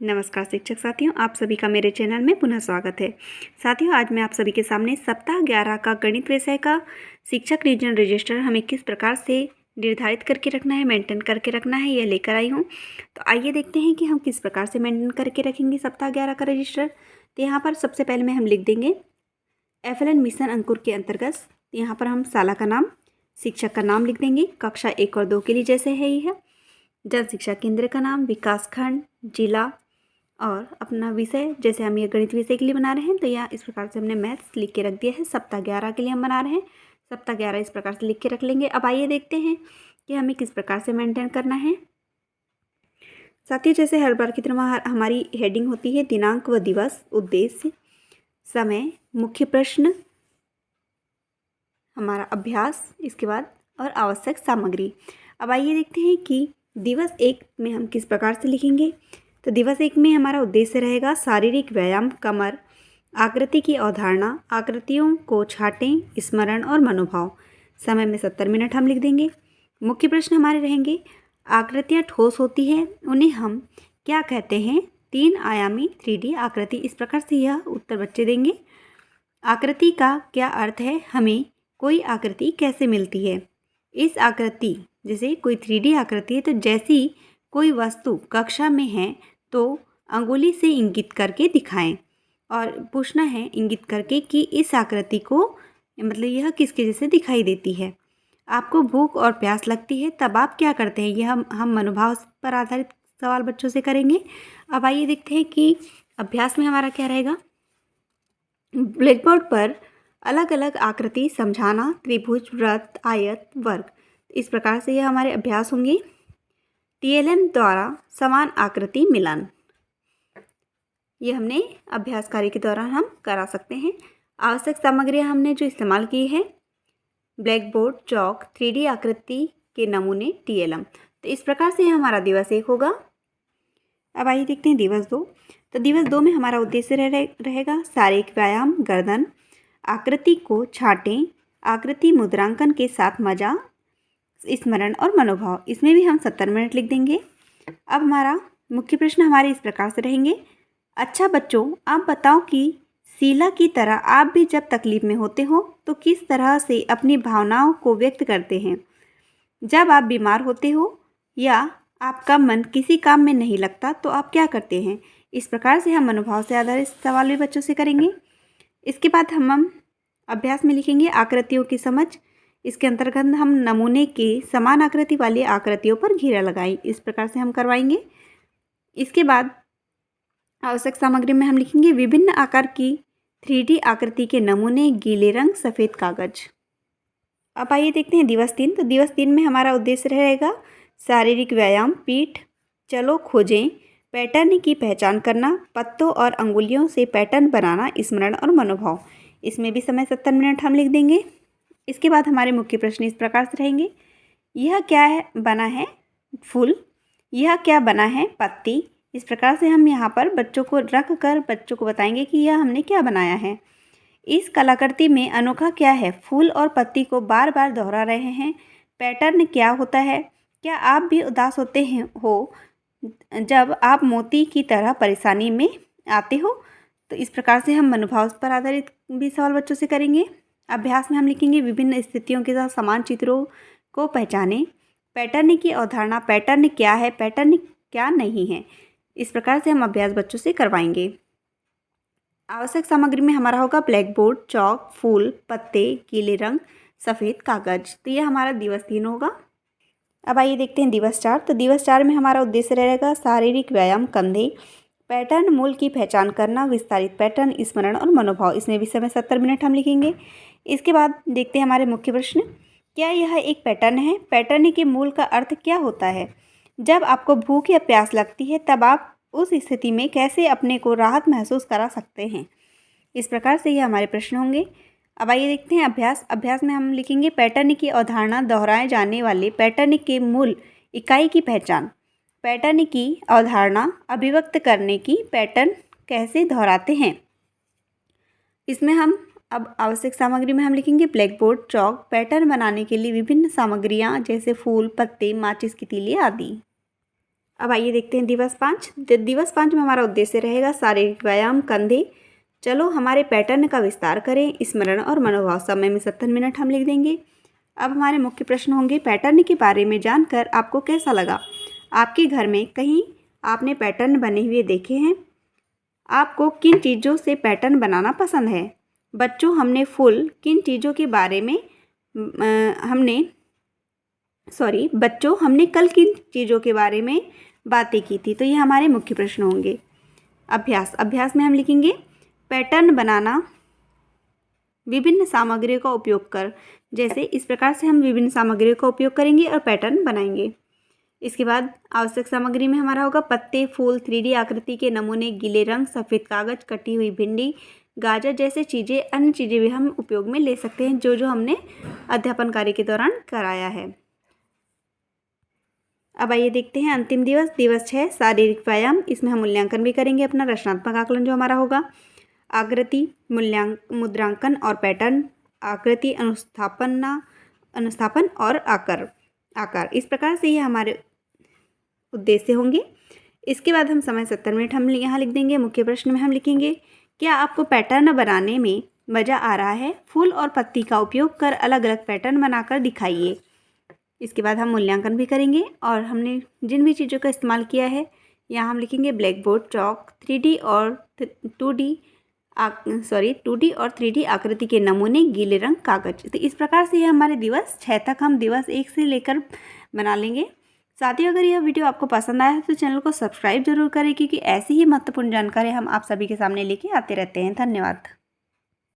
नमस्कार शिक्षक साथियों, आप सभी का मेरे चैनल में पुनः स्वागत है। साथियों, आज मैं आप सभी के सामने सप्ताह 11 का गणित विषय का शिक्षक रीजन रजिस्टर हमें किस प्रकार से निर्धारित करके रखना है, मेंटेन करके रखना है, यह लेकर आई हूँ। तो आइए देखते हैं कि हम किस प्रकार से मेंटेन करके रखेंगे सप्ताह 11 का रजिस्टर। तो यहाँ पर सबसे पहले में हम लिख देंगे FLN मिशन अंकुर के अंतर्गत। यहाँ पर हम शाला का नाम, शिक्षक का नाम लिख देंगे, कक्षा 1 और 2 के लिए जैसे है ही है, जन शिक्षा केंद्र का नाम, विकासखंड, जिला और अपना विषय। जैसे हम ये गणित विषय के लिए बना रहे हैं तो यहाँ इस प्रकार से हमने मैथ्स लिख के रख दिया है। सप्ताह 11 के लिए हम बना रहे हैं, सप्ताह 11 इस प्रकार से लिख के रख लेंगे। अब आइए देखते हैं कि हमें किस प्रकार से मेंटेन करना है। साथियों, जैसे हर बार की तरह हमारी हेडिंग होती है दिनांक व दिवस, उद्देश्य, समय, मुख्य प्रश्न, हमारा अभ्यास, इसके बाद और आवश्यक सामग्री। अब आइए देखते हैं कि दिवस 1 में हम किस प्रकार से लिखेंगे। तो दिवस 1 में हमारा उद्देश्य रहेगा शारीरिक व्यायाम, कमर, आकृति की अवधारणा, आकृतियों को छांटें, स्मरण और मनोभाव। समय में 70 मिनट हम लिख देंगे। मुख्य प्रश्न हमारे रहेंगे आकृतियाँ ठोस होती हैं, उन्हें हम क्या कहते हैं, 3 आयामी 3D आकृति। इस प्रकार से यह उत्तर बच्चे देंगे। आकृति का क्या अर्थ है, हमें कोई आकृति कैसे मिलती है। इस आकृति, जैसे कोई 3D आकृति है तो जैसी कोई वस्तु कक्षा में है तो अंगुली से इंगित करके दिखाएं और पूछना है इंगित करके कि इस आकृति को मतलब यह किसके जैसे दिखाई देती है। आपको भूख और प्यास लगती है तब आप क्या करते हैं, यह हम मनोभाव पर आधारित सवाल बच्चों से करेंगे। अब आइए देखते हैं कि अभ्यास में हमारा क्या रहेगा। ब्लैक बोर्ड पर अलग अलग आकृति समझाना, त्रिभुज, वृत्त, आयत, वर्ग। इस प्रकार से यह हमारे अभ्यास होंगे। TLM द्वारा समान आकृति मिलान, ये हमने अभ्यास कार्य के दौरान हम करा सकते हैं। आवश्यक सामग्रियाँ हमने जो इस्तेमाल की है, ब्लैक बोर्ड, चौक, 3D आकृति के नमूने, TLM। तो इस प्रकार से हमारा दिवस 1 होगा। अब आइए देखते हैं दिवस 2। तो दिवस 2 में हमारा उद्देश्य रहेगा शारीरिक व्यायाम, गर्दन, आकृति को छांटें, आकृति मुद्रांकन के साथ मजा, स्मरण और मनोभाव। इसमें भी हम 70 मिनट लिख देंगे। अब हमारा मुख्य प्रश्न हमारे इस प्रकार से रहेंगे। अच्छा बच्चों, आप बताओ कि शीला की तरह आप भी जब तकलीफ में होते हो तो किस तरह से अपनी भावनाओं को व्यक्त करते हैं। जब आप बीमार होते हो या आपका मन किसी काम में नहीं लगता तो आप क्या करते हैं। इस प्रकार से हम मनोभाव से आधारित सवाल भी बच्चों से करेंगे। इसके बाद हम अभ्यास में लिखेंगे आकृतियों की समझ। इसके अंतर्गत हम नमूने के समान आकृति वाली आकृतियों पर घेरा लगाएं, इस प्रकार से हम करवाएंगे। इसके बाद आवश्यक सामग्री में हम लिखेंगे विभिन्न आकार की 3D आकृति के नमूने, गीले रंग, सफ़ेद कागज। अब आइए देखते हैं दिवस 3। तो दिवस 3 में हमारा उद्देश्य रहेगा शारीरिक व्यायाम, पीठ, चलो खोजें, पैटर्न की पहचान करना, पत्तों और अंगुलियों से पैटर्न बनाना, स्मरण और मनोभाव। इसमें भी समय 70 मिनट हम लिख देंगे। इसके बाद हमारे मुख्य प्रश्न इस प्रकार से रहेंगे। यह क्या है, बना है फूल, यह क्या बना है, पत्ती। इस प्रकार से हम यहाँ पर बच्चों को रख कर बच्चों को बताएंगे कि यह हमने क्या बनाया है। इस कलाकृति में अनोखा क्या है, फूल और पत्ती को बार बार दोहरा रहे हैं। पैटर्न क्या होता है, क्या आप भी उदास होते हैं हो जब आप मोती की तरह परेशानी में आते हो। तो इस प्रकार से हम मनोभाव पर आधारित भी सवाल बच्चों से करेंगे। अभ्यास में हम लिखेंगे विभिन्न स्थितियों के साथ समान चित्रों को पहचानें, पैटर्न की अवधारणा, पैटर्न क्या है, पैटर्न क्या नहीं है। इस प्रकार से हम अभ्यास बच्चों से करवाएंगे। आवश्यक सामग्री में हमारा होगा ब्लैक बोर्ड, चौक, फूल, पत्ते, गीले रंग, सफ़ेद कागज। तो यह हमारा दिवस 3 होगा। अब आइए देखते हैं दिवस 4। तो दिवस 4 में हमारा उद्देश्य रहेगा शारीरिक व्यायाम, कंधे, पैटर्न, मूल की पहचान करना, विस्तारित पैटर्न, स्मरण और मनोभाव। इसमें भी समय 70 मिनट हम लिखेंगे। इसके बाद देखते हैं हमारे मुख्य प्रश्न। क्या यह एक पैटर्न है, पैटर्न के मूल का अर्थ क्या होता है। जब आपको भूख या प्यास लगती है तब आप उस स्थिति में कैसे अपने को राहत महसूस करा सकते हैं। इस प्रकार से ये हमारे प्रश्न होंगे। अब आइए देखते हैं अभ्यास। अभ्यास में हम लिखेंगे पैटर्न की अवधारणा, दोहराए जाने वाले पैटर्न के मूल इकाई की पहचान, पैटर्न की अवधारणा अभिव्यक्त करने की, पैटर्न कैसे दोहराते हैं। इसमें हम अब आवश्यक सामग्री में हम लिखेंगे ब्लैक बोर्ड, चौक, पैटर्न बनाने के लिए विभिन्न सामग्रियां जैसे फूल, पत्ते, माचिस की तीली आदि। अब आइए देखते हैं दिवस 5। दिवस 5 में हमारा उद्देश्य रहेगा शारीरिक व्यायाम, कंधे। चलो हमारे पैटर्न का विस्तार करें, स्मरण और मनोभाव। समय में 70 मिनट हम लिख देंगे। अब हमारे मुख्य प्रश्न होंगे, पैटर्न के बारे में जानकर आपको कैसा लगा? आपके घर में कहीं आपने पैटर्न बने हुए देखे हैं? आपको किन चीज़ों से पैटर्न बनाना पसंद है? बच्चों, हमने किन चीज़ों के बारे में हमने कल किन चीज़ों के बारे में बातें की थी? तो ये हमारे मुख्य प्रश्न होंगे। अभ्यास में हम लिखेंगे, पैटर्न बनाना विभिन्न सामग्रियों का उपयोग कर। जैसे इस प्रकार से हम विभिन्न सामग्रियों का उपयोग करेंगे और पैटर्न बनाएंगे। इसके बाद आवश्यक सामग्री में हमारा होगा पत्ते, फूल, 3D आकृति के नमूने, गीले रंग, सफ़ेद कागज, कटी हुई भिंडी, गाजर जैसे चीज़ें। अन्य चीज़ें भी हम उपयोग में ले सकते हैं जो हमने अध्यापन कार्य के दौरान कराया है। अब आइए देखते हैं अंतिम दिवस 6 शारीरिक व्यायाम। इसमें हम मूल्यांकन भी करेंगे अपना रचनात्मक आकलन जो हमारा होगा। आकृति, मुद्रांकन और पैटर्न, आकृति, अनुस्थापन और आकार। इस प्रकार से ये हमारे उद्देश्य होंगे। इसके बाद हम समय 70 मिनट हम यहाँ लिख देंगे। मुख्य प्रश्न में हम लिखेंगे, क्या आपको पैटर्न बनाने में मज़ा आ रहा है? फूल और पत्ती का उपयोग कर अलग अलग पैटर्न बनाकर दिखाइए। इसके बाद हम मूल्यांकन भी करेंगे और हमने जिन भी चीज़ों का इस्तेमाल किया है यहाँ हम लिखेंगे ब्लैक बोर्ड, चॉक, 2D और 2D और 3D आकृति के नमूने, गीले रंग, कागज। तो इस प्रकार से ये हमारे दिवस 6 तक हम दिवस 1 से लेकर बना लेंगे। साथियों, अगर यह वीडियो आपको पसंद आया है तो चैनल को सब्सक्राइब जरूर करें, क्योंकि ऐसी ही महत्वपूर्ण जानकारी हम आप सभी के सामने लेके आते रहते हैं। धन्यवाद।